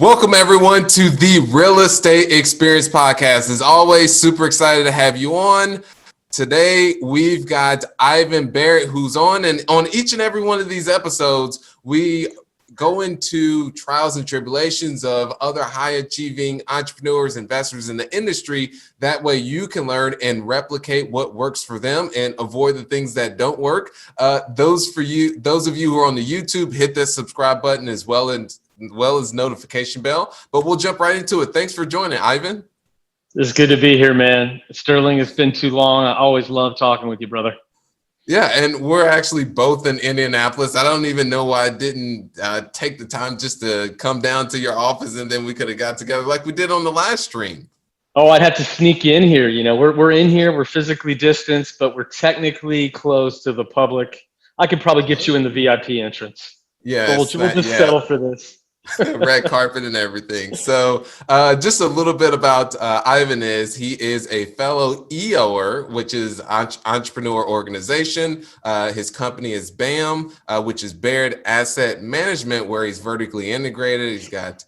Welcome, everyone, to the Real Estate Experience Podcast. As always, super excited to have you on. Today, we've got Ivan Barratt, who's on. And on each and every one of these episodes, we go into trials and tribulations of other high-achieving entrepreneurs, investors in the industry. That way, you can learn and replicate what works for them and avoid the things that don't work. Those of you who are on the YouTube, hit that subscribe button as well as notification bell. But we'll jump right into it. Thanks for joining, Ivan. It's good to be here, man. Sterling, it's been too long. I always love talking with you, brother. Yeah, and we're actually both in Indianapolis. I don't even know why I didn't take the time just to come down to your office, and then we could have got together like we did on the last stream. Oh, I'd have to sneak you in here. You know, we're in here. We're physically distanced, but we're technically closed to the public. I could probably get you in the VIP entrance. Yeah, we'll just settle for this. Red carpet and everything. So just a little bit about Ivan he is a fellow EOer, which is Entrepreneur Organization. His company is BAM, which is Barratt Asset Management, where he's vertically integrated. He's got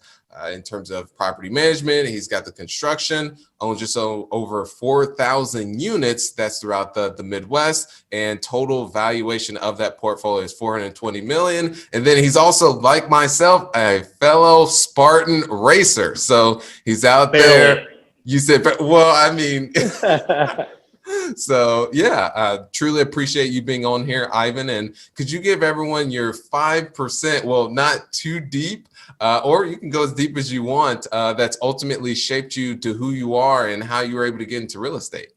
in terms of property management, he's got the construction, owns just over 4,000 units. That's throughout the Midwest, and total valuation of that portfolio is $420 million. And then he's also, like myself, a fellow Spartan racer. So he's out there. You said, well, I mean, so yeah, truly appreciate you being on here, Ivan. And could you give everyone your 5%, well, not too deep, or you can go as deep as you want, that's ultimately shaped you to who you are and how you were able to get into real estate?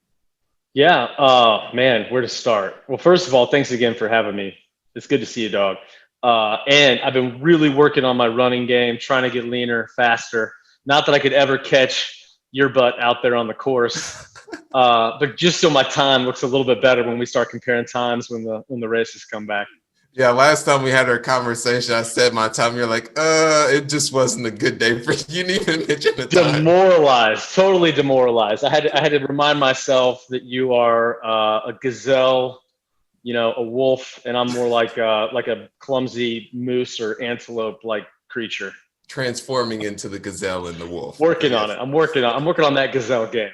Yeah. Man, where to start? Well, first of all, thanks again for having me. It's good to see you, dog. And I've been really working on my running game, trying to get leaner, faster. Not that I could ever catch your butt out there on the course, but just so my time looks a little bit better when we start comparing times when the races come back. Yeah, last time we had our conversation, I said my time. You're like, it just wasn't a good day for you. You didn't even mention the time. Demoralized, totally demoralized. I had to remind myself that you are a gazelle, you know, a wolf, and I'm more like a clumsy moose or antelope-like creature. Transforming into the gazelle and the wolf. Working on it. I'm working on that gazelle game.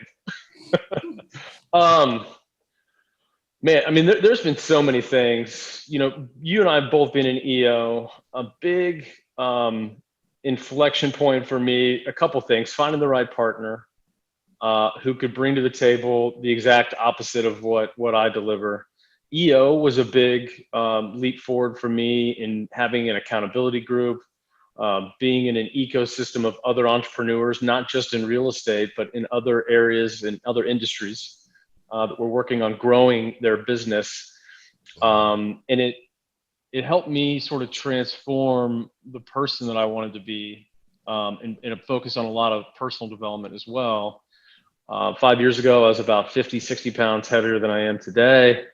Man, I mean, there's been so many things. You know, you and I have both been in EO. A big inflection point for me, a couple things: finding the right partner who could bring to the table the exact opposite of what I deliver. EO was a big leap forward for me in having an accountability group, being in an ecosystem of other entrepreneurs, not just in real estate, but in other areas and other industries that were working on growing their business. And it helped me sort of transform the person that I wanted to be, and focus on a lot of personal development as well. 5 years ago, I was about 50, 60 pounds heavier than I am today.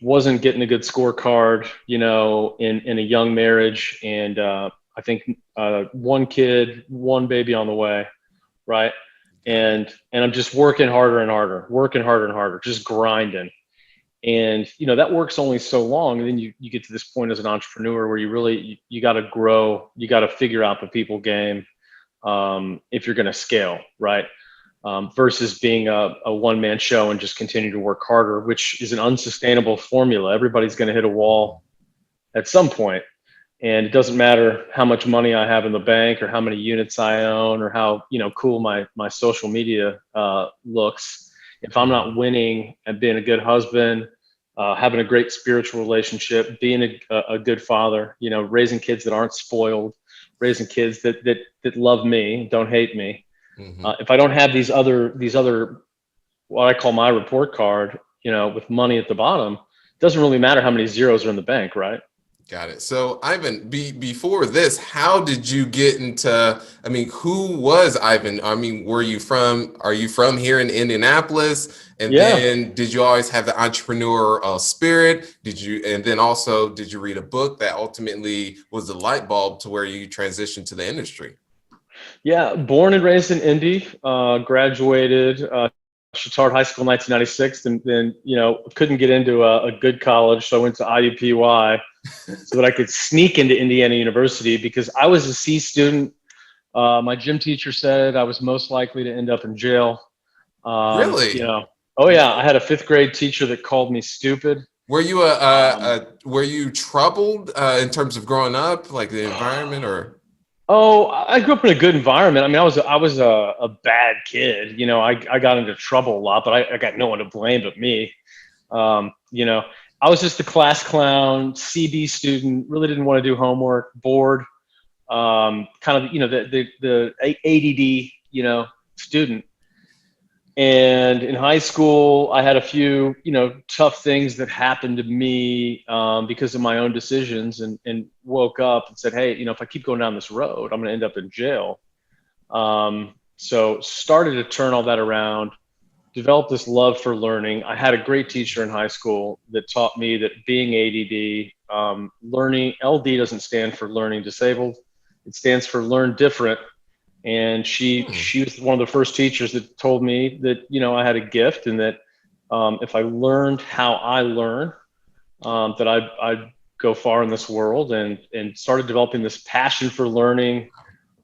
Wasn't getting a good scorecard, you know, in a young marriage. And I think one kid, one baby on the way, right? And I'm just working harder and harder, just grinding. And, you know, that works only so long. And then you get to this point as an entrepreneur where you got to grow, you got to figure out the people game if you're going to scale, right? Versus being a one-man show and just continue to work harder, which is an unsustainable formula. Everybody's going to hit a wall at some point. And it doesn't matter how much money I have in the bank or how many units I own or how, you know, cool my social media looks. If I'm not winning and being a good husband, having a great spiritual relationship, being a good father, you know, raising kids that aren't spoiled, raising kids that love me, don't hate me. Mm-hmm. If I don't have these other, what I call my report card, you know, with money at the bottom, it doesn't really matter how many zeros are in the bank, right? Got it. So Ivan, before this, how did you get into, I mean, who was Ivan? I mean, are you from here in Indianapolis? And then did you always have the entrepreneur spirit? And then also, did you read a book that ultimately was the light bulb to where you transitioned to the industry? Yeah, born and raised in Indy, graduated Chittard High School in 1996, and then, you know, couldn't get into a good college, so I went to IUPUI so that I could sneak into Indiana University because I was a C student My gym teacher said I was most likely to end up in jail. You Really? know, oh yeah, I had a fifth grade teacher that called me stupid. Were you Um, were you troubled in terms of growing up, like the environment, or? oh, I grew up in a good environment. I mean, I was a bad kid. I got into trouble a lot, but I got no one to blame but me. You know, I was just a class clown, CB student. Really didn't want to do homework. Bored. Kind of the ADD student. And in high school, I had a few, tough things that happened to me because of my own decisions, and woke up and said, hey, if I keep going down this road, I'm going to end up in jail. So started to turn all that around, developed this love for learning. I had a great teacher in high school that taught me that being ADD, learning, LD doesn't stand for learning disabled. It stands for learn different. And she was one of the first teachers that told me that I had a gift, and that if I learned how I learn, that I'd go far in this world, and started developing this passion for learning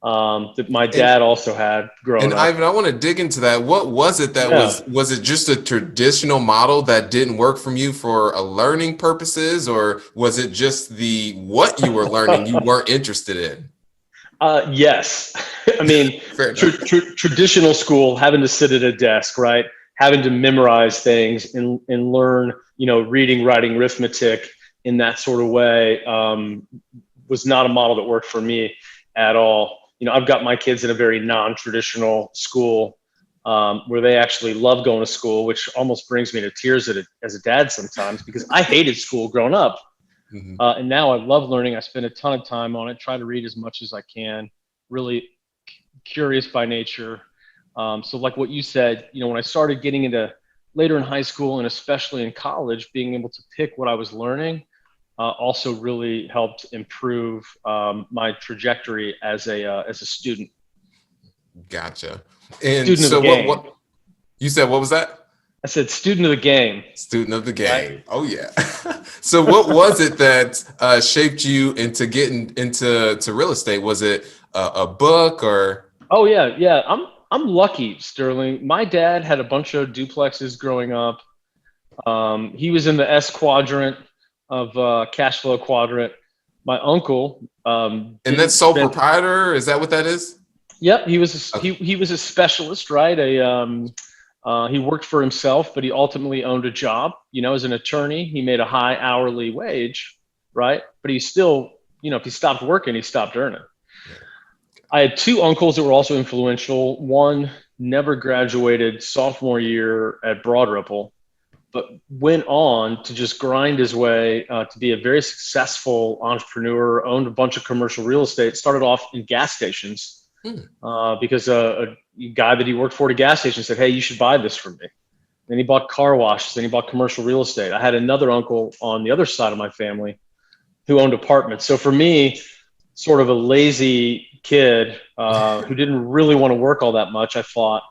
that my And dad also had growing up. Ivan, I want to dig into that. What was it that Yeah. was it just a traditional model that didn't work from you for a learning purposes, or was it just the what you were learning you weren't interested in? Yes. I mean, Fair enough. traditional school, having to sit at a desk, right? Having to memorize things and learn, reading, writing, arithmetic in that sort of way was not a model that worked for me at all. I've got my kids in a very non-traditional school where they actually love going to school, which almost brings me to tears as a dad sometimes, because I hated school growing up. Mhm. And now I love learning. I spend a ton of time on it, try to read as much as I can, really curious by nature. So like what you said, when I started getting into later in high school and especially in college, being able to pick what I was learning also really helped improve my trajectory as a student. Gotcha. And Student of the so game. what you said, what was that? I said student of the game, Student of the right? game. Oh yeah. So what was it that shaped you into getting into real estate? Was it a book or? Oh yeah, yeah. I'm lucky, Sterling. My dad had a bunch of duplexes growing up. He was in the S quadrant of cash flow quadrant. My uncle And that's didn't sole spend. proprietor? Is that what that is? Yep, he was Okay. he was a specialist, right? He worked for himself, but he ultimately owned a job. As an attorney, he made a high hourly wage, right? But he still, if he stopped working, he stopped earning. I had two uncles that were also influential. One never graduated sophomore year at Broad Ripple, but went on to just grind his way to be a very successful entrepreneur, owned a bunch of commercial real estate, started off in gas stations Hmm. because a guy that he worked for at a gas station said, hey, you should buy this from me. Then he bought car washes, then he bought commercial real estate. I had another uncle on the other side of my family who owned apartments. So for me, sort of a lazy kid who didn't really want to work all that much, I thought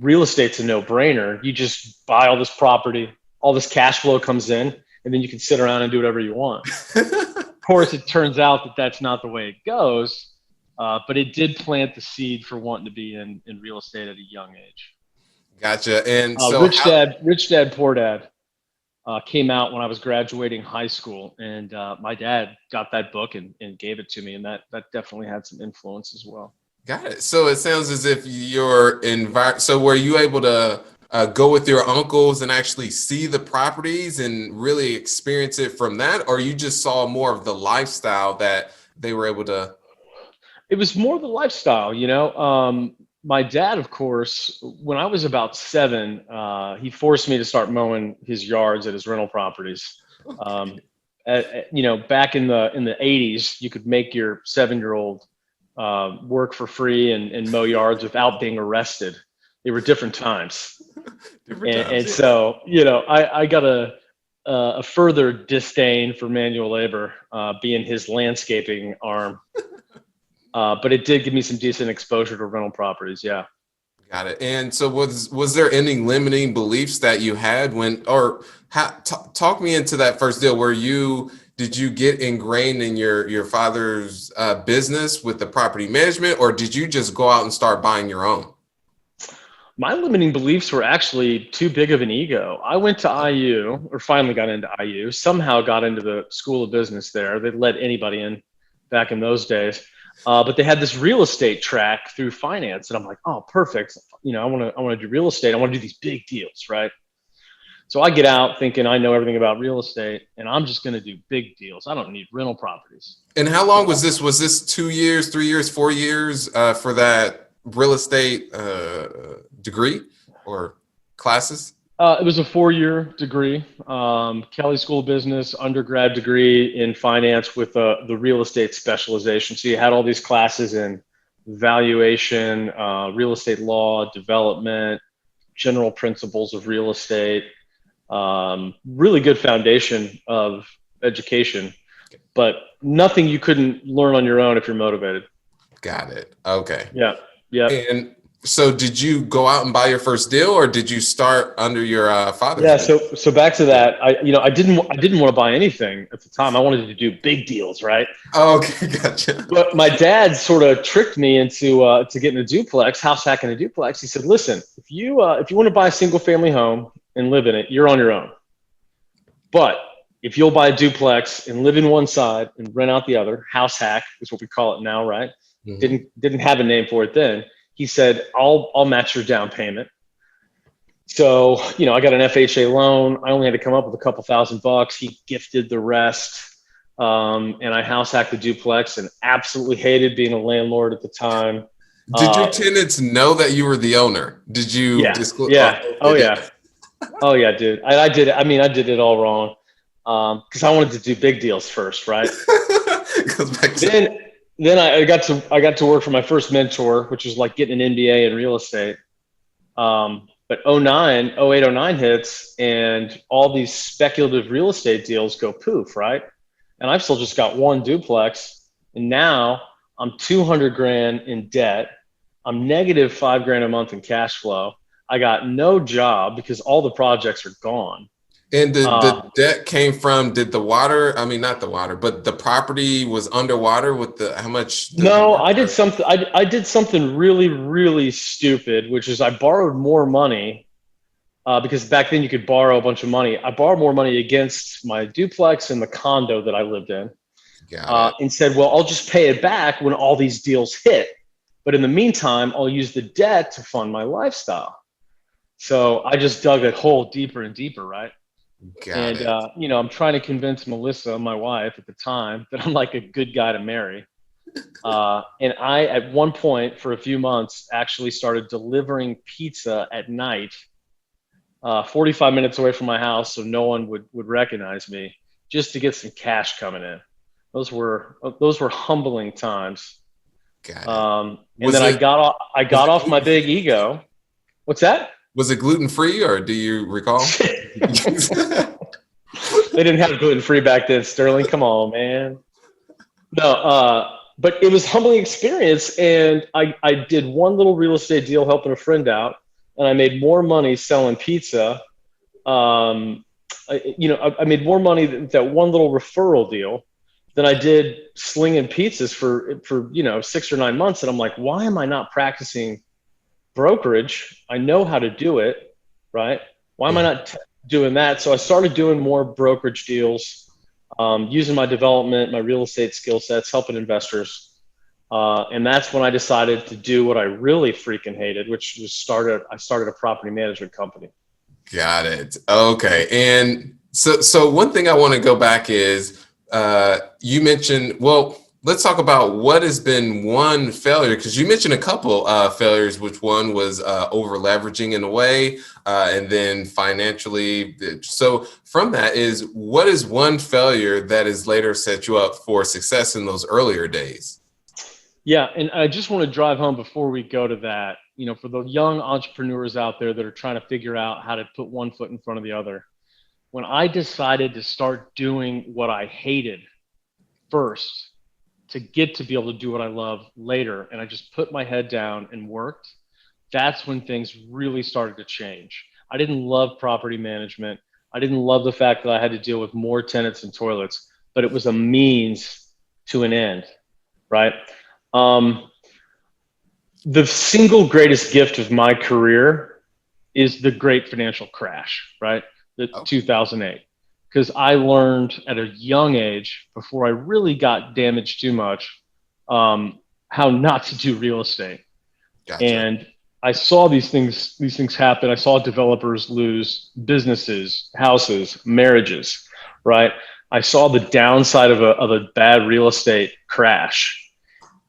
real estate's a no-brainer. You just buy all this property, all this cash flow comes in, and then you can sit around and do whatever you want. Of course, it turns out that that's not the way it goes, but it did plant the seed for wanting to be in real estate at a young age. Gotcha. And so Rich how, Dad, Rich Dad, Poor Dad came out when I was graduating high school, and my dad got that book and gave it to me, and that definitely had some influence as well. got it. So it sounds as if so were you able to go with your uncles and actually see the properties and really experience it from that, or you just saw more of the lifestyle that they were able to? It was more the lifestyle, my dad, of course, when I was about 7, he forced me to start mowing his yards at his rental properties. Um, back in the 80s, you could make your 7-year-old work for free and mow yards without being arrested. They were different times. Different And times, yes. so, I got a further disdain for manual labor being his landscaping arm. But it did give me some decent exposure to rental properties. Yeah. Got it. And so was there any limiting beliefs that you had when, or talk me into that first deal where you did you get ingrained in your father's business with the property management, or did you just go out and start buying your own? My limiting beliefs were actually too big of an ego. I went to IU, or finally got into IU, somehow got into the School of Business there. They'd let anybody in back in those days. But they had this real estate track through finance. And I'm like, oh, perfect. I want to do real estate. I want to do these big deals, right? So I get out thinking I know everything about real estate, and I'm just going to do big deals. I don't need rental properties. And how long was this? Was this 2 years, 3 years, 4 years for that real estate degree or classes? It was a 4-year degree, Kelly School of Business, undergrad degree in finance with the real estate specialization. So you had all these classes in valuation, real estate law, development, general principles of real estate. Really good foundation of education, but nothing you couldn't learn on your own if you're motivated. Got it. Okay. Yeah. Yeah. And so did you go out and buy your first deal, or did you start under your father's? Yeah. So back to that, I didn't want to buy anything at the time. I wanted to do big deals, right? Oh, okay. Gotcha. But my dad sort of tricked me into to getting a duplex, house hacking a duplex. He said, listen, if you want to buy a single family home and live in it, you're on your own. But if you'll buy a duplex and live in one side and rent out the other, house hack is what we call it now, right? Mm-hmm. Didn't have a name for it then. He said, I'll match your down payment. So, I got an FHA loan. I only had to come up with a couple $1,000. He gifted the rest. And I house hacked the duplex and absolutely hated being a landlord at the time. Did your tenants know that you were the owner? Did you disclose? Yeah. Oh, yeah. Oh, yeah, dude. I did it. I mean, I did it all wrong because I wanted to do big deals first, right? Then I got to work for my first mentor, which was like getting an MBA in real estate. But 08, 09 hits, and all these speculative real estate deals go poof, right? And I've still just got one duplex, and now I'm 200 grand in debt. I'm negative $5,000 a month in cash flow. I got no job because all the projects are gone. And the debt came from, did the water, I mean, not the water, but the property was underwater with how much? No, I did something. I did something really, really stupid, which is I borrowed more money because back then you could borrow a bunch of money. I borrowed more money against my duplex and the condo that I lived in and said, well, I'll just pay it back when all these deals hit. But in the meantime, I'll use the debt to fund my lifestyle. So I just dug a hole deeper and deeper, right? I'm trying to convince Melissa, my wife at the time, that I'm like a good guy to marry. And I, at one point for a few months, actually started delivering pizza at night, 45 minutes away from my house, so no one would recognize me, just to get some cash coming in. Those were humbling times. And then I got off my big ego. What's that? Was it gluten-free, or do you recall? They didn't have gluten-free back then, Sterling. Come on, man. No, but it was a humbling experience. And I did one little real estate deal helping a friend out, and I made more money selling pizza. I made more money that one little referral deal than I did slinging pizzas for 6 or 9 months. And I'm like, why am I not practicing brokerage? I know how to do it, right? Why am I not doing that? So I started doing more brokerage deals, using my development, my real estate skill sets, helping investors. And that's when I decided to do what I really freaking hated, which was I started a property management company. Got it. Okay. And so one thing I want to go back is you mentioned, well, let's talk about what has been one failure, because you mentioned a couple failures, which one was over leveraging in a way, and then financially. So from that is, what is one failure that has later set you up for success in those earlier days? Yeah. And I just want to drive home before we go to that, for the young entrepreneurs out there that are trying to figure out how to put one foot in front of the other. When I decided to start doing what I hated first, to get to be able to do what I love later, and I just put my head down and worked, that's when things really started to change. I didn't love property management. I didn't love the fact that I had to deal with more tenants and toilets, but it was a means to an end, right? The single greatest gift of my career is the great financial crash, right? The 2008. Because I learned at a young age, before I really got damaged too much, how not to do real estate. Gotcha. And I saw these things happen. I saw developers lose businesses, houses, marriages, right? I saw the downside of a bad real estate crash.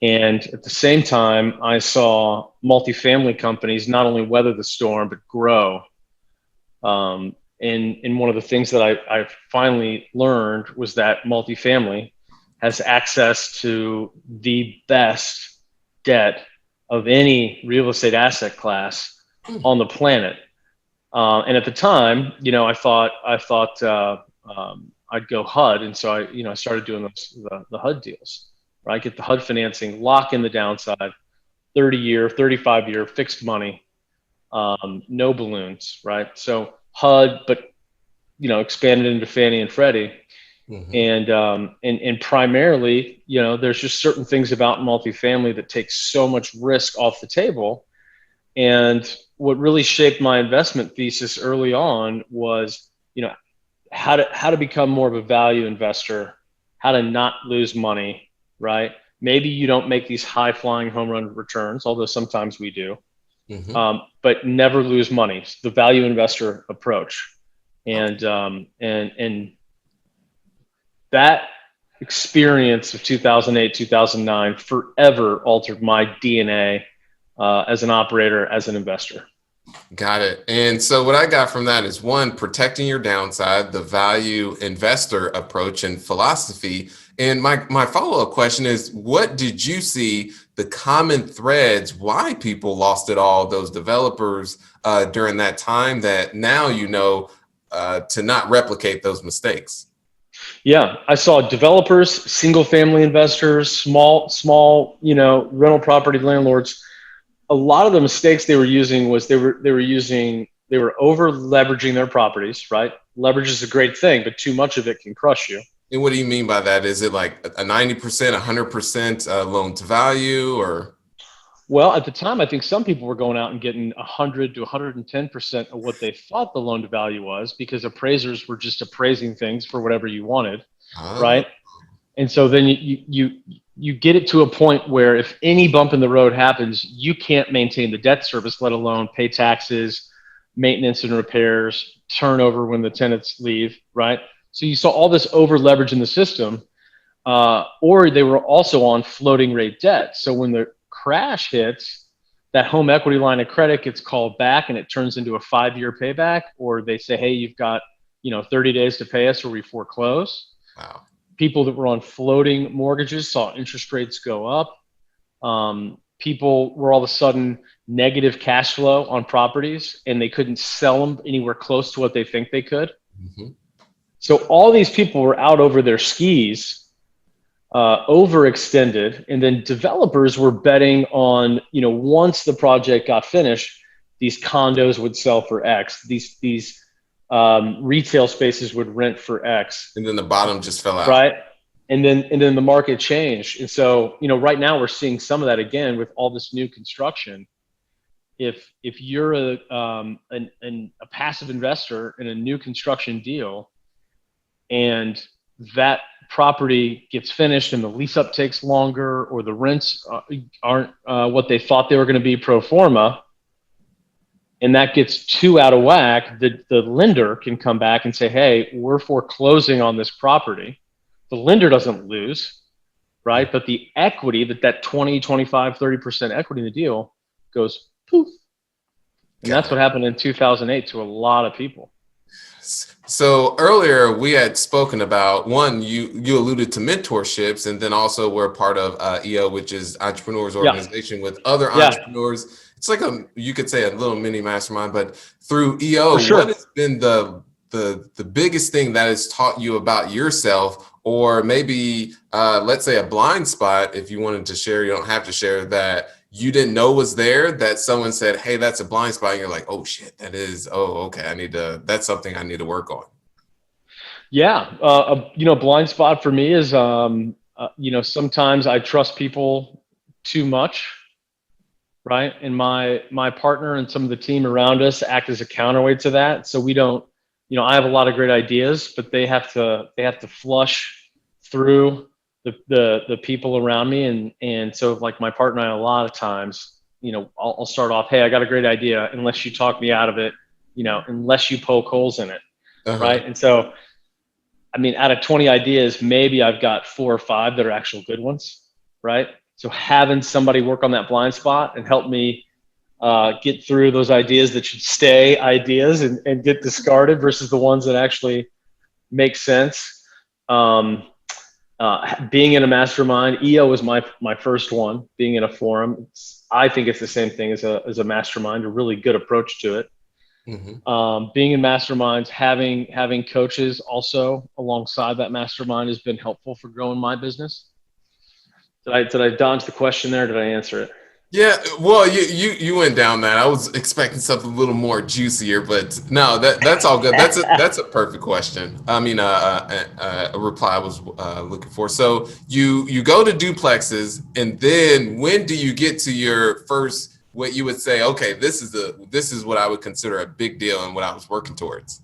And at the same time, I saw multifamily companies not only weather the storm, but grow. And one of the things that I finally learned was that multifamily has access to the best debt of any real estate asset class on the planet. And at the time, I thought I'd go HUD, and so I started doing the HUD deals. Right, get the HUD financing, lock in the downside, 30-year, 35-year fixed money, no balloons, right? So HUD, but expanded into Fannie and Freddie. And primarily, there's just certain things about multifamily that take so much risk off the table. And what really shaped my investment thesis early on was, how to become more of a value investor, how to not lose money, right? Maybe you don't make these high flying home run returns, although sometimes we do, but never lose money. It's the value investor approach. And that experience of 2008, 2009 forever altered my DNA as an operator, as an investor. Got it. And so what I got from that is, one, protecting your downside, the value investor approach and philosophy. And my follow-up question is, what did you see the common threads why people lost it all, those developers during that time, that now to not replicate those mistakes? Yeah, I saw developers, single family investors, small, rental property landlords. A lot of the mistakes they were using was they were over leveraging their properties, right? Leverage is a great thing, but too much of it can crush you. And what do you mean by that? Is it like a 90%, 100% loan to value, or? Well, at the time, I think some people were going out and getting 100 to 110% of what they thought the loan to value was, because appraisers were just appraising things for whatever you wanted, right? And so then you get it to a point where if any bump in the road happens, you can't maintain the debt service, let alone pay taxes, maintenance and repairs, turnover when the tenants leave, right? So you saw all this over leverage in the system, or they were also on floating rate debt. So when the crash hits, that home equity line of credit gets called back and it turns into a 5-year payback, or they say, hey, you've got 30 days to pay us or we foreclose. Wow. People that were on floating mortgages saw interest rates go up. People were all of a sudden negative cash flow on properties, and they couldn't sell them anywhere close to what they think they could. So all these people were out over their skis, overextended, and then developers were betting on, once the project got finished, these condos would sell for X. These retail spaces would rent for X. And then the bottom just fell out. Right. And then the market changed. And so, right now we're seeing some of that again with all this new construction. If you're a passive investor in a new construction deal, and that property gets finished and the lease up takes longer, or the rents aren't what they thought they were going to be pro forma, and that gets too out of whack, the lender can come back and say, hey, we're foreclosing on this property. The lender doesn't lose, right? But the equity, that 20, 25, 30% equity in the deal goes poof. And that's what happened in 2008 to a lot of people. So earlier we had spoken about, one, you alluded to mentorships, and then also we're part of EO, which is Entrepreneurs Organization with other entrepreneurs. It's like you could say a little mini mastermind, but through EO, what has been the biggest thing that has taught you about yourself, or maybe let's say a blind spot, if you wanted to share, you don't have to share, that you didn't know was there, that someone said, hey, that's a blind spot, and you're like, oh shit, that is, oh, okay, that's something I need to work on? Yeah. Blind spot for me is, sometimes I trust people too much, right? And my partner and some of the team around us act as a counterweight to that. So we don't, I have a lot of great ideas, but they have to flush through the people around me. And so like my partner and I, a lot of times, I'll start off, hey, I got a great idea, unless you talk me out of it, unless you poke holes in it. Uh-huh. Right. And so, I mean, out of 20 ideas, maybe I've got 4 or 5 that are actual good ones. Right. So having somebody work on that blind spot and help me get through those ideas that should stay ideas and get discarded versus the ones that actually make sense. Um, Being in a mastermind, EO was my first one. Being in a forum, I think it's the same thing as a mastermind, a really good approach to it. Hmm. Being in masterminds, having coaches also alongside that mastermind has been helpful for growing my business. Did I dodge the question there? Did I answer it? Yeah, well, you went down that. I was expecting something a little more juicier, but no, that's all good. That's a perfect question. I mean, a reply I was looking for. So you go to duplexes, and then when do you get to your first? What you would say? Okay, this is what I would consider a big deal and what I was working towards.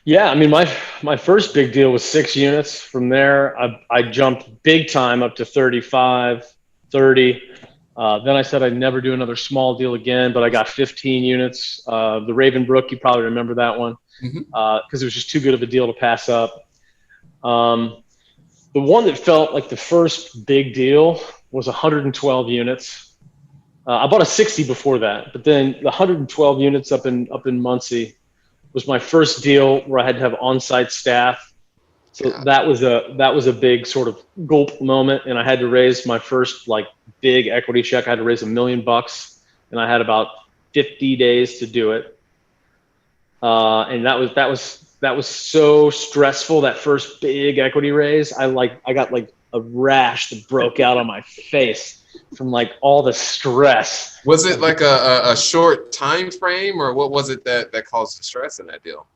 Yeah, I mean, my first big deal was 6 units. From there, I jumped big time up to 35, 30. Then I said I'd never do another small deal again, but I got 15 units. The Ravenbrook, you probably remember that one, Hmm. because it was just too good of a deal to pass up. Um, the one that felt like the first big deal was 112 units. I bought a 60 before that, but then the 112 units up in Muncie was my first deal where I had to have on-site staff. So Got it. that was a big sort of gulp moment, and I had to raise my first like big equity check. I had to raise $1 million, and I had about 50 days to do it. And that was so stressful. That first big equity raise, I got like a rash that broke out on my face from like all the stress Was it of. like a short time frame, or what was it that caused the stress in that deal?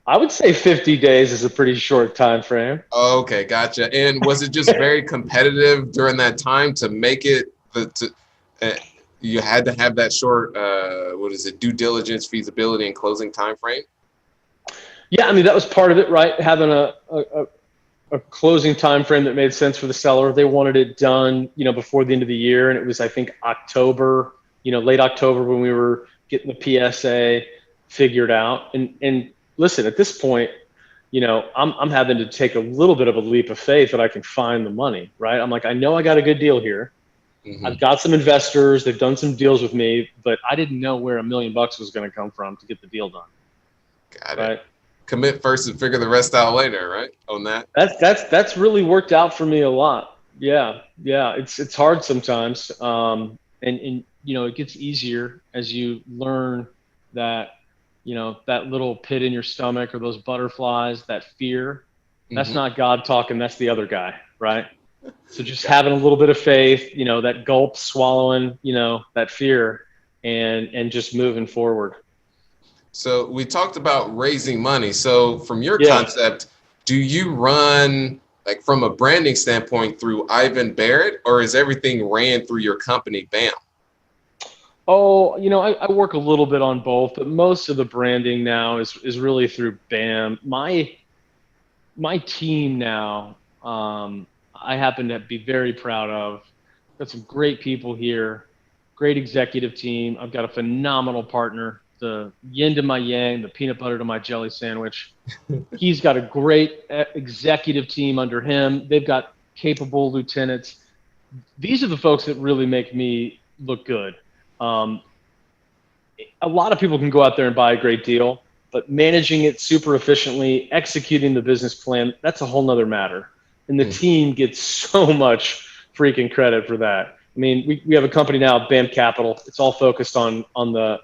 I would say 50 days is a pretty short time frame. Okay, gotcha. And was it just very competitive during that time to make it uh, you had to have that short what is it, due diligence, feasibility, and closing time frame? Yeah, I mean that was part of it, right? Having a closing time frame that made sense for the seller. They wanted it done, before the end of the year, and it was I think October, late October when we were getting the PSA figured out. And listen, at this point, I'm having to take a little bit of a leap of faith that I can find the money, right? I'm like, I know I got a good deal here. Hmm. I've got some investors. They've done some deals with me, but I didn't know where $1 million was going to come from to get the deal done, Got it. right? Commit first and figure the rest out later, right? On that. That's really worked out for me a lot. Yeah, yeah. It's hard sometimes, and it gets easier as you learn that that little pit in your stomach or those butterflies, that fear. That's Hmm. not God talking. That's the other guy, right? So just Got having a little bit of faith, that gulp, swallowing, that fear, and just moving forward. So we talked about raising money. So from your Yeah. concept, do you run like from a branding standpoint through Ivan Barratt, or is everything ran through your company, BAM? Oh, I work a little bit on both, but most of the branding now is really through BAM. My team now, I happen to be very proud of. Got some great people here, great executive team. I've got a phenomenal partner, the yin to my yang, the peanut butter to my jelly sandwich. He's got a great executive team under him. They've got capable lieutenants. These are the folks that really make me look good. Um, a lot of people can go out there and buy a great deal, but managing it super efficiently, executing the business plan, that's a whole nother matter. And the Mhm. team gets so much freaking credit for that. I mean, we have a company now, BAM Capital. It's all focused on the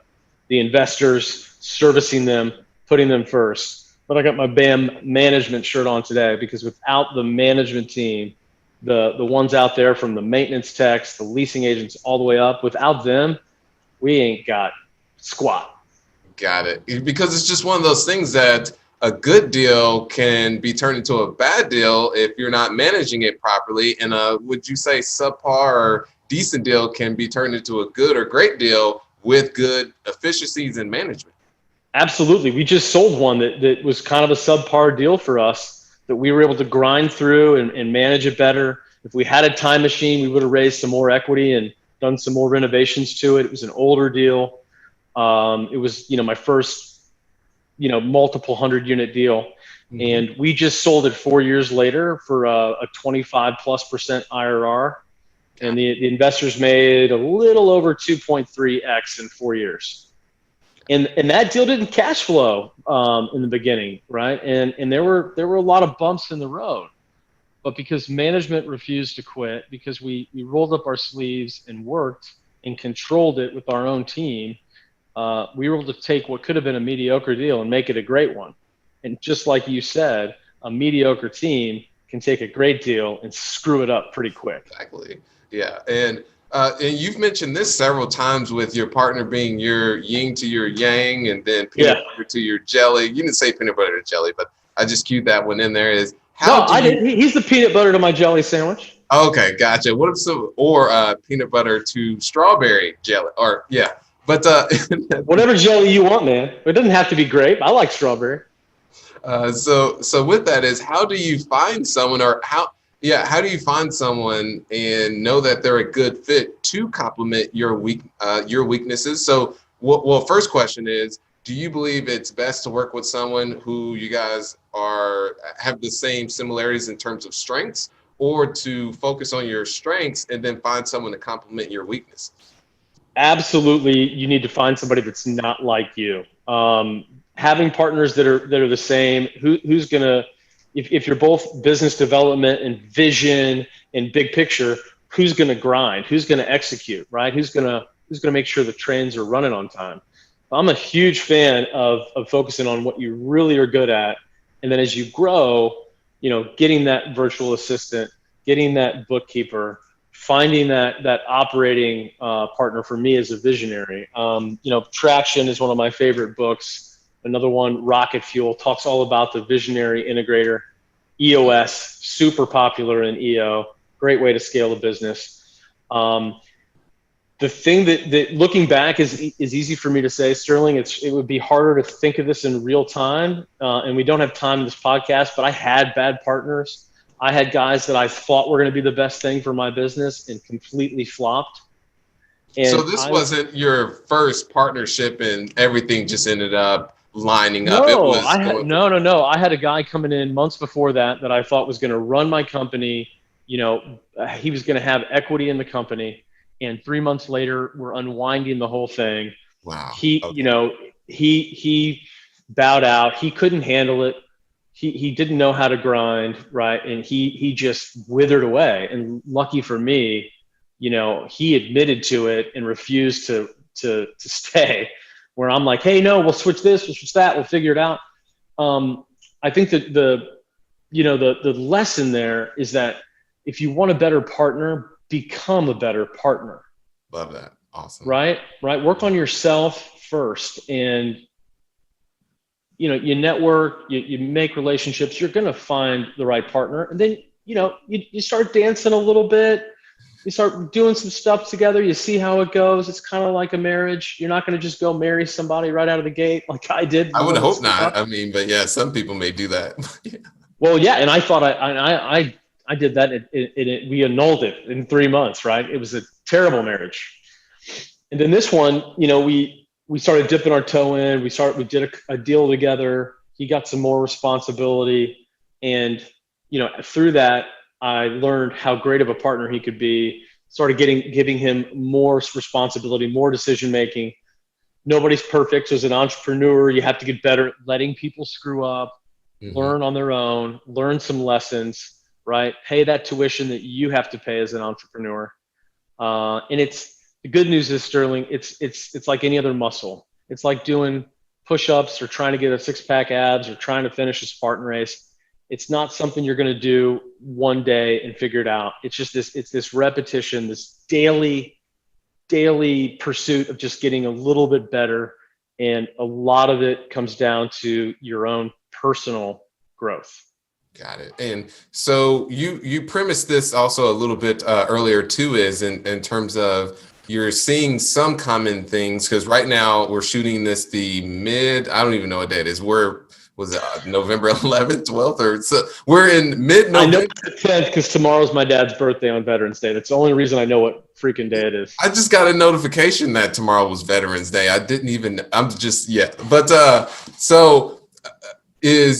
investors, servicing them, putting them first. But I got my BAM management shirt on today because without the management team, the ones out there from the maintenance techs, the leasing agents, all the way up, without them, we ain't got squat. Got it. Because it's just one of those things that a good deal can be turned into a bad deal if you're not managing it properly. And would you say subpar or decent deal can be turned into a good or great deal with good efficiencies and management? Absolutely. We just sold one that was kind of a subpar deal for us that we were able to grind through and manage it better. If we had a time machine, we would have raised some more equity and done some more renovations to it. It was an older deal. It was, my first, multiple 100-unit deal. Mm-hmm. And we just sold it 4 years later for a 25+% IRR. And the investors made a little over 2.3x in 4 years. And that deal didn't cash flow in the beginning, right? And there were a lot of bumps in the road. But because management refused to quit, because we rolled up our sleeves and worked and controlled it with our own team, we were able to take what could have been a mediocre deal and make it a great one. And just like you said, a mediocre team can take a great deal and screw it up pretty quick. Exactly. Yeah. And you've mentioned this several times with your partner being your yin to your yang, and then peanut butter to your jelly. You didn't say peanut butter to jelly, but I just queued that one in there. I did. He's the peanut butter to my jelly sandwich. Okay, gotcha. What if peanut butter to strawberry jelly? Or yeah, but whatever jelly you want, man. It doesn't have to be grape. I like strawberry. So with that is, how do you find someone, or how do you find someone and know that they're a good fit to complement your weaknesses? So, well, first question is, do you believe it's best to work with someone who you guys have the same similarities in terms of strengths, or to focus on your strengths and then find someone to complement your weaknesses? Absolutely, you need to find somebody that's not like you. Having partners that are the same, who's gonna, if you're both business development and vision and big picture, who's gonna grind, who's gonna execute, right? Who's gonna make sure the trains are running on time. I'm a huge fan of focusing on what you really are good at, and then as you grow, getting that virtual assistant, getting that bookkeeper, finding that operating partner. For me as a visionary, Traction is one of my favorite books. Another one, Rocket Fuel, talks all about the visionary integrator. EOS, super popular in EO, great way to scale a business. The thing that looking back is easy for me to say, Sterling, it would be harder to think of this in real time, and we don't have time in this podcast, but I had bad partners. I had guys that I thought were going to be the best thing for my business and completely flopped. And so this wasn't your first partnership and everything just ended up lining up? No, no. I had a guy coming in months before that I thought was going to run my company. He was going to have equity in the company. And 3 months later, we're unwinding the whole thing. Wow. He bowed out. He couldn't handle it. He didn't know how to grind, right? And he just withered away. And lucky for me, he admitted to it and refused to stay. Where I'm like, hey, no, we'll switch this, we'll switch that, we'll figure it out. I think that the lesson there is that if you want a better partner, become a better partner. Love that. Awesome. Right. Work on yourself first, and you network, you make relationships. You're gonna find the right partner, and then you start dancing a little bit. You start doing some stuff together. You see how it goes. It's kind of like a marriage. You're not going to just go marry somebody right out of the gate like I did. I would hope not. I mean, but yeah, some people may do that. Well, yeah, and I thought I did that. We annulled it in 3 months, right? It was a terrible marriage. And then this one, we started dipping our toe in. We did a deal together. He got some more responsibility, and through that, I learned how great of a partner he could be, started giving him more responsibility, more decision-making. Nobody's perfect. So as an entrepreneur, you have to get better at letting people screw up, learn on their own, learn some lessons, right? Pay that tuition that you have to pay as an entrepreneur. And the good news is, Sterling, it's like any other muscle. It's like doing push-ups or trying to get a six-pack abs or trying to finish a Spartan race. It's not something you're going to do one day and figure it out. It's just this repetition, this daily pursuit of just getting a little bit better And a lot of it comes down to your own personal growth. Got it. And so you premised this also a little bit earlier too, is in terms of you're seeing some common things, because right now we're shooting this I don't even know what day it is. Was it November 11th, 12th, or so we're in mid-November. I know it's the 10th because tomorrow's my dad's birthday on Veterans Day. That's the only reason I know what freaking day it is. I just got a notification that tomorrow was Veterans Day. But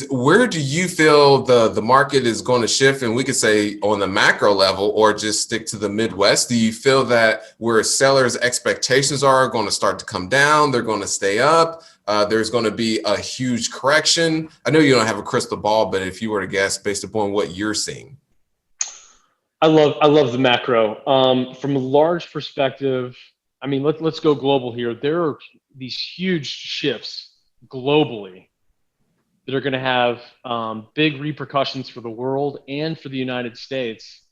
where do you feel the market is going to shift? And we could say on the macro level, or just stick to the Midwest. Do you feel that where sellers' expectations are going to start to come down? They're going to stay up? There's going to be a huge correction. I know you don't have a crystal ball, but if you were to guess based upon what you're seeing. I love the macro. From a large perspective, I mean, let's go global here. There are these huge shifts globally that are going to have big repercussions for the world and for the United States,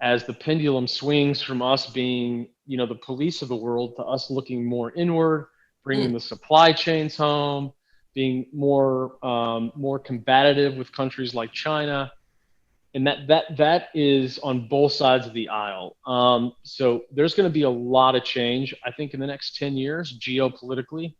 as the pendulum swings from us being, the police of the world, to us looking more inward, bringing the supply chains home, being more combative with countries like China. And that is on both sides of the aisle. So there's going to be a lot of change, I think, in the next 10 years, geopolitically.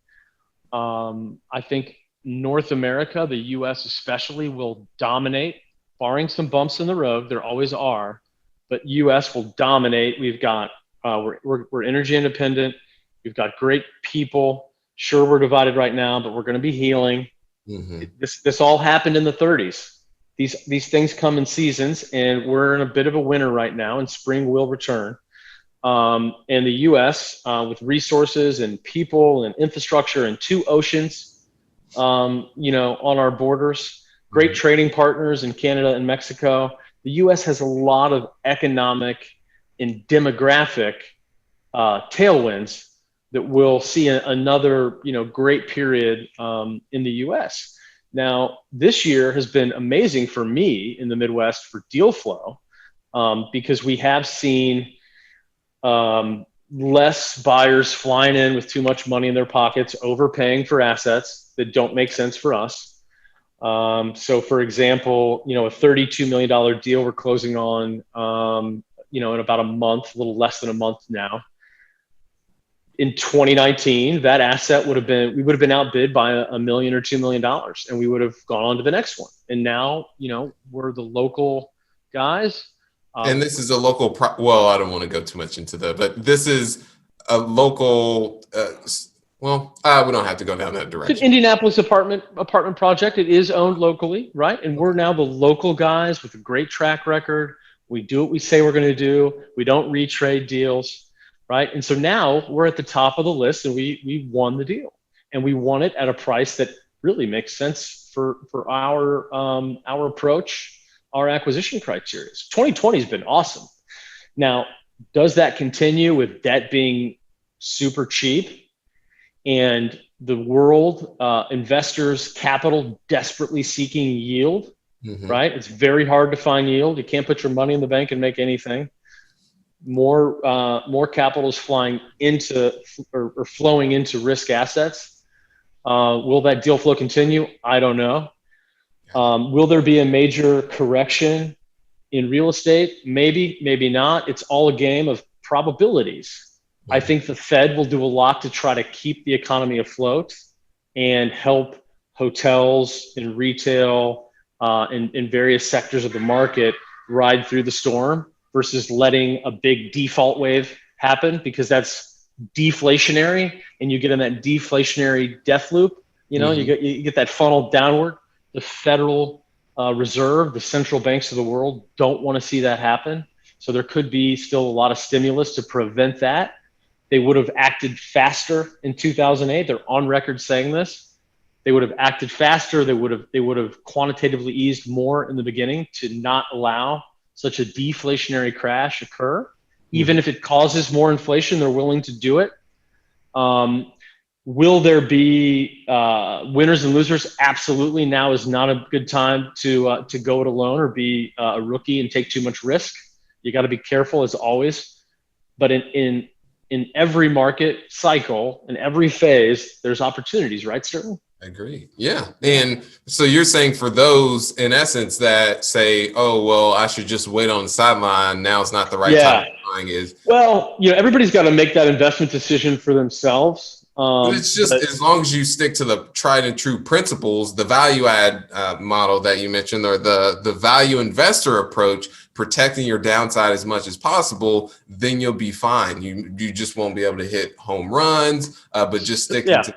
I think North America, the US especially, will dominate, barring some bumps in the road. There always are, but US will dominate. We've got, we're energy independent. We've got great people. Sure, we're divided right now, but we're going to be healing. Mm-hmm. This all happened in the 30s. These things come in seasons, and we're in a bit of a winter right now, and spring will return. And the US, with resources and people and infrastructure and 2 oceans, on our borders, great trading partners in Canada and Mexico. The US has a lot of economic and demographic tailwinds that will see another, great period in the US. Now, this year has been amazing for me in the Midwest for deal flow, because we have seen less buyers flying in with too much money in their pockets, overpaying for assets that don't make sense for us. So, for example, a $32 million deal we're closing on, in about a month, a little less than a month now. In 2019, that asset we would have been outbid by $1 million or $2 million, and we would have gone on to the next one. And now, we're the local guys. And this is a local, I don't want to go too much into but this is a local, we don't have to go down that direction. It's an Indianapolis apartment project. It is owned locally, right? And we're now the local guys with a great track record. We do what we say we're going to do. We don't retrade deals. Right. And so now we're at the top of the list, and we won the deal, and we won it at a price that really makes sense for our approach, our acquisition criteria. 2020 has been awesome. Now, does that continue with debt being super cheap and the world, investors, capital desperately seeking yield? Mm-hmm. Right. It's very hard to find yield. You can't put your money in the bank and make anything. More capital is flying into or flowing into risk assets. Will that deal flow continue? I don't know. Will there be a major correction in real estate? Maybe, maybe not. It's all a game of probabilities. Yeah. I think the Fed will do a lot to try to keep the economy afloat and help hotels and retail in various sectors of the market ride through the storm, versus letting a big default wave happen, because that's deflationary, and you get in that deflationary death loop. Mm-hmm. you get that funnel downward. The Federal Reserve, the central banks of the world, don't want to see that happen. So there could be still a lot of stimulus to prevent that. They would have acted faster in 2008. They're on record saying this. They would have acted faster. They would have quantitatively eased more in the beginning to not allow such a deflationary crash occur. Even if it causes more inflation, they're willing to do it. Will there be winners and losers? Absolutely. Now is not a good time to go it alone or be a rookie and take too much risk. You got to be careful, as always. But in in every market cycle, in every phase, there's opportunities, right, Sterling? I agree. Yeah. And so you're saying for those in essence that say, oh, well, I should just wait on the sideline. Now it's not the right time Yeah. to buying is. Well, everybody's got to make that investment decision for themselves. But it's just as long as you stick to the tried and true principles, the value add model that you mentioned, or the value investor approach, protecting your downside as much as possible, then you'll be fine. You just won't be able to hit home runs, but just sticking to.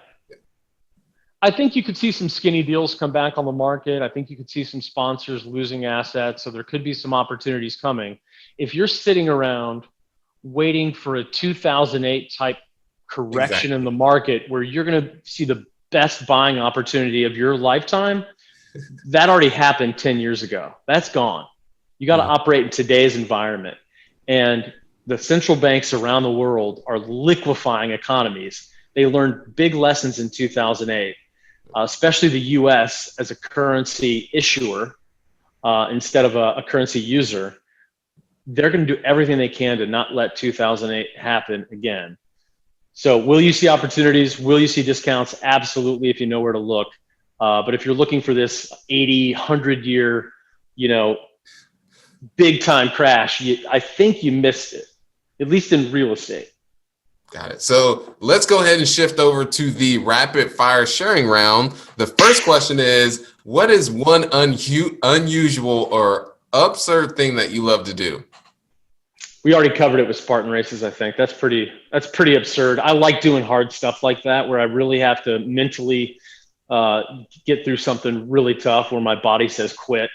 I think you could see some skinny deals come back on the market. I think you could see some sponsors losing assets. So there could be some opportunities coming. If you're sitting around waiting for a 2008 type correction in the market where you're going to see the best buying opportunity of your lifetime, that already happened 10 years ago. That's gone. You got to operate in today's environment. And the central banks around the world are liquefying economies. They learned big lessons in 2008. Especially the US as a currency issuer instead of a currency user. They're going to do everything they can to not let 2008 happen again. So will you see opportunities? Will you see discounts? Absolutely, if you know where to look. But if you're looking for this 80, 100-year, big time crash, I think you missed it, at least in real estate. Got it. So let's go ahead and shift over to the rapid fire sharing round. The first question is, what is one unusual or absurd thing that you love to do? We already covered it with Spartan races. I think that's pretty absurd. I like doing hard stuff like that, where I really have to mentally get through something really tough where my body says quit.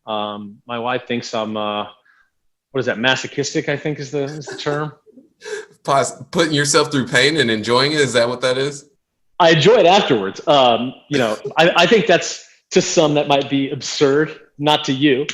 My wife thinks I'm, what is that? Masochistic, I think is the term. Putting yourself through pain and enjoying it. Is that what that is? I enjoy it afterwards. I think that's, to some that might be absurd, not to you.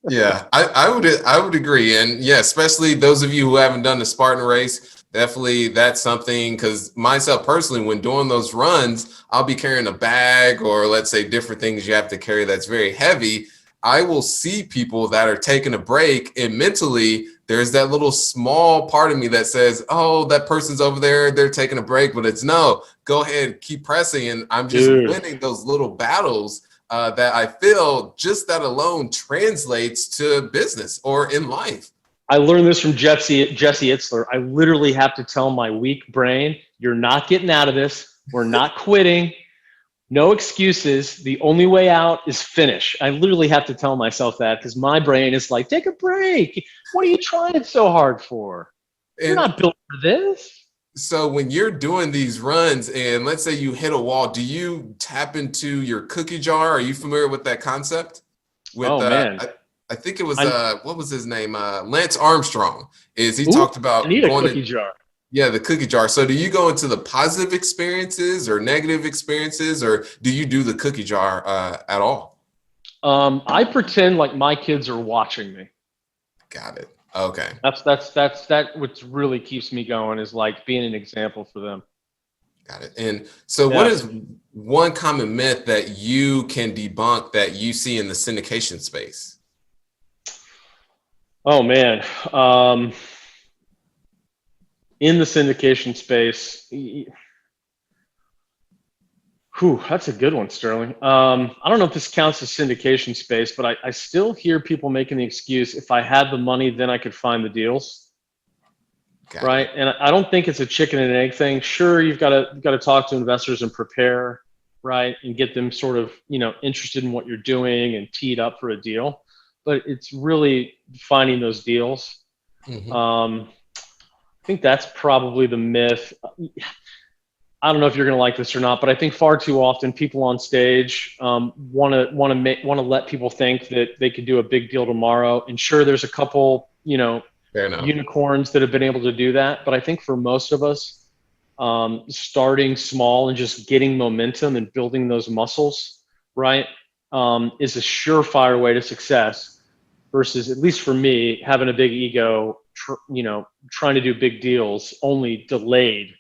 Yeah, I would agree. And yeah, especially those of you who haven't done the Spartan race, definitely that's something, because myself personally, when doing those runs, I'll be carrying a bag or let's say different things you have to carry that's very heavy. I will see people that are taking a break, and mentally there's that little small part of me that says, oh, that person's over there, they're taking a break, but it's no, go ahead, keep pressing. And I'm just winning those little battles that I feel just that alone translates to business or in life. I learned this from Jesse Itzler. I literally have to tell my weak brain, you're not getting out of this. We're not quitting. No excuses. The only way out is finish. I literally have to tell myself that, because my brain is like, take a break. What are you trying so hard for? You're not built for this. So when you're doing these runs and let's say you hit a wall, do you tap into your cookie jar? Are you familiar with that concept? Man. I think it was, what was his name? Lance Armstrong. He talked about I need a cookie jar. Yeah, the cookie jar. So do you go into the positive experiences or negative experiences, or do you do the cookie jar at all? I pretend like my kids are watching me. Got it. Okay. That's what really keeps me going, is like being an example for them. Got it. And so what is one common myth that you can debunk that you see in the syndication space? Oh man. In the syndication space, that's a good one, Sterling. I don't know if this counts as syndication space, but I still hear people making the excuse, if I had the money, then I could find the deals. Okay. Right. And I don't think it's a chicken and egg thing. Sure, you've got to talk to investors and prepare, right, and get them sort of interested in what you're doing and teed up for a deal. But it's really finding those deals. Mm-hmm. I think that's probably the myth. I don't know if you're going to like this or not, but I think far too often people on stage want to let people think that they could do a big deal tomorrow. And sure, there's a couple, unicorns that have been able to do that. But I think for most of us, starting small and just getting momentum and building those muscles, right, is a surefire way to success, versus, at least for me, having a big ego, trying to do big deals only delayed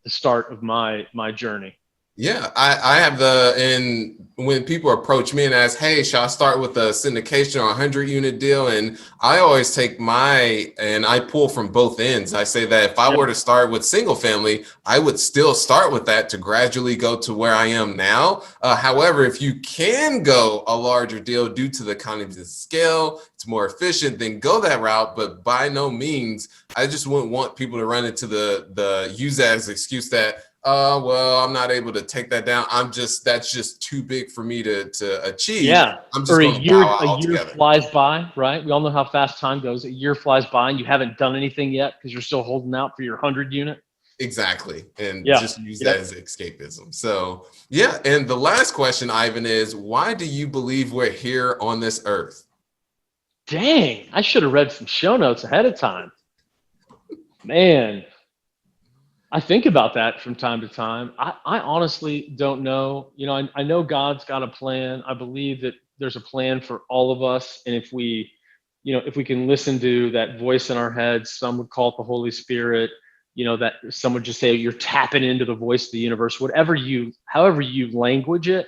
the start of my journey. Yeah, I have and when people approach me and ask, hey, shall I start with a syndication or 100-unit deal? And I always take and I pull from both ends. I say that if I were to start with single family, I would still start with that to gradually go to where I am now. However, if you can go a larger deal due to the economies of scale, it's more efficient, then go that route. But by no means, I just wouldn't want people to run into the use that as an excuse that, well, I'm not able to take that down. That's just too big for me to achieve. Yeah. I'm just Or going to bow out a year altogether. flies by, right? We all know how fast time goes. A year flies by and you haven't done anything yet because you're still holding out for your 100 unit. Exactly. And Yeah. just use that Yep. as escapism. So, yeah. And the last question, Ivan, is why do you believe we're here on this earth? Dang, I should have read some show notes ahead of time. Man, I think about that from time to time. I honestly don't know. I know God's got a plan. I believe that there's a plan for all of us. And if we can listen to that voice in our heads, some would call it the Holy Spirit, that some would just say you're tapping into the voice of the universe, however you language it,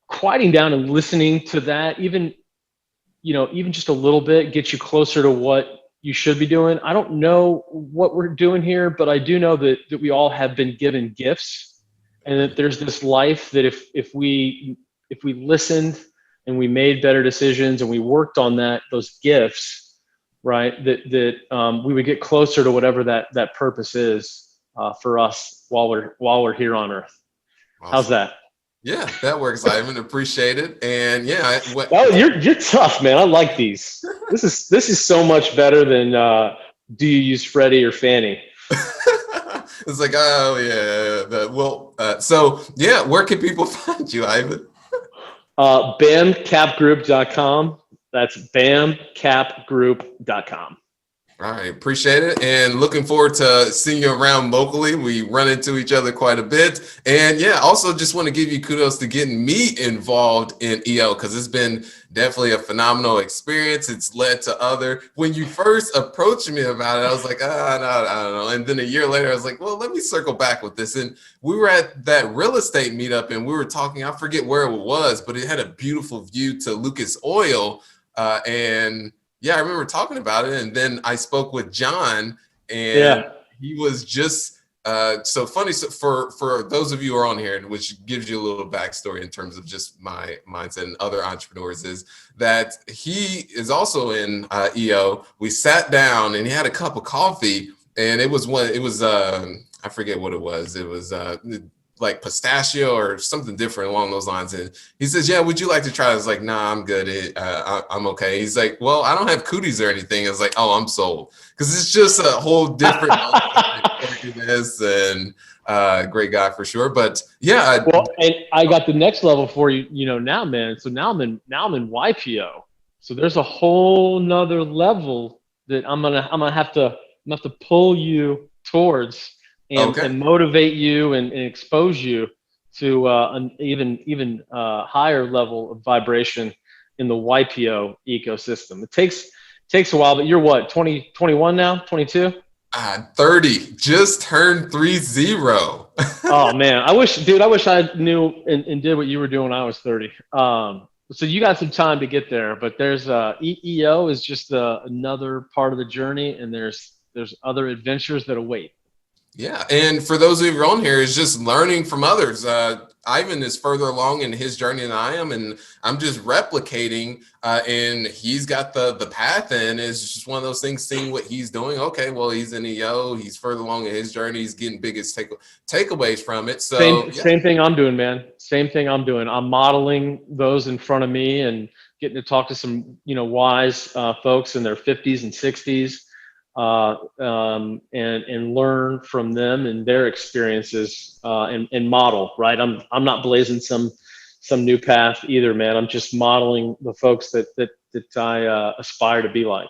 quieting down and listening to that, even just a little bit gets you closer to what you should be doing. I don't know what we're doing here, but I do know that we all have been given gifts, and that there's this life that if we listened and we made better decisions and we worked on those gifts, right, that we would get closer to whatever that purpose is for us while we're here on Earth. Awesome. How's that? Yeah, that works, Ivan. Appreciate it. And yeah, you're tough, man. I like these. This is so much better than do you use Freddie or Fannie? It's like, oh yeah. So yeah, where can people find you, Ivan? BAMCapGroup.com. That's BAMCapGroup.com. All right, appreciate it, and looking forward to seeing you around locally. We run into each other quite a bit, and yeah, also just want to give you kudos to getting me involved in EO because it's been definitely a phenomenal experience. It's led to other. When you first approached me about it, I was like, no, I don't know, and then a year later, I was like, well, let me circle back with this. And we were at that real estate meetup, and we were talking. I forget where it was, but it had a beautiful view to Lucas Oil, and yeah, I remember talking about it, and then I spoke with John, and he was just so funny. So for those of you who are on here, which gives you a little backstory in terms of just my mindset and other entrepreneurs, is that he is also in EO. We sat down, and he had a cup of coffee, and it was I forget what it was. It was like pistachio or something different along those lines. And he says, yeah, would you like to try? I was like, nah, I'm good. I'm okay. He's like, well, I don't have cooties or anything. I was like, oh, I'm sold. Because it's just a whole different and great guy for sure. But yeah. Well, and I got the next level for you, now, man. So now I'm in YPO. So there's a whole nother level that I'm gonna have to pull you towards and motivate you and expose you to an even higher level of vibration in the YPO ecosystem. It takes a while, but you're what, 21 now, 22? 30, just turned 30. Oh man, I wish I knew and did what you were doing when I was 30. So you got some time to get there, but there's EO is just another part of the journey, and there's other adventures that await. Yeah, and for those of you on here, is just learning from others. Ivan is further along in his journey than I am, and I'm just replicating. And he's got the path, and it's just one of those things. Seeing what he's doing, okay, well, he's in EO. He's further along in his journey. He's getting biggest takeaways from it. So same thing I'm doing, man. Same thing I'm doing. I'm modeling those in front of me and getting to talk to some wise folks in their 50s and 60s. And learn from them and their experiences and model, right? I'm not blazing some new path either, man. I'm just modeling the folks that I aspire to be like,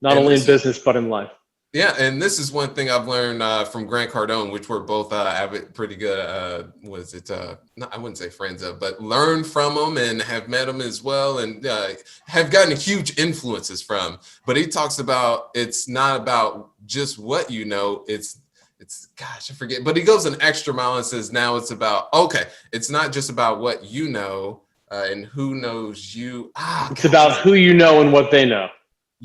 not only in business but in life. Yeah, and this is one thing I've learned from Grant Cardone, which we're both pretty good. I wouldn't say friends of, but learned from him and have met him as well, and have gotten huge influences from. But he talks about it's not about just what you know; it's gosh, I forget, but he goes an extra mile and says, now it's about, okay, it's not just about what you know and who knows you. It's about who you know and what they know,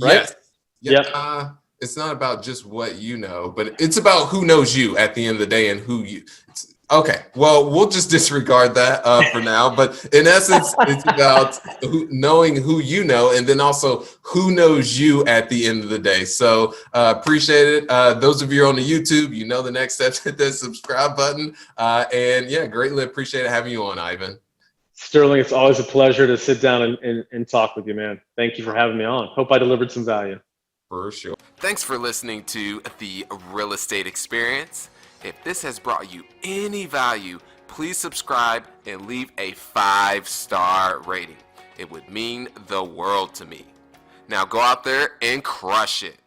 right? Yes. Yep. It's not about just what you know, but it's about who knows you at the end of the day and who you. Okay, well, we'll just disregard that for now. But in essence, it's about knowing who you know, and then also who knows you at the end of the day. So appreciate it. Those of you on the YouTube, you know the next step, hit that subscribe button. And yeah, greatly appreciate having you on, Ivan. Sterling, it's always a pleasure to sit down and talk with you, man. Thank you for having me on. Hope I delivered some value. For sure. Thanks for listening to The Real Estate Experience. If this has brought you any value, please subscribe and leave a 5-star rating. It would mean the world to me. Now go out there and crush it.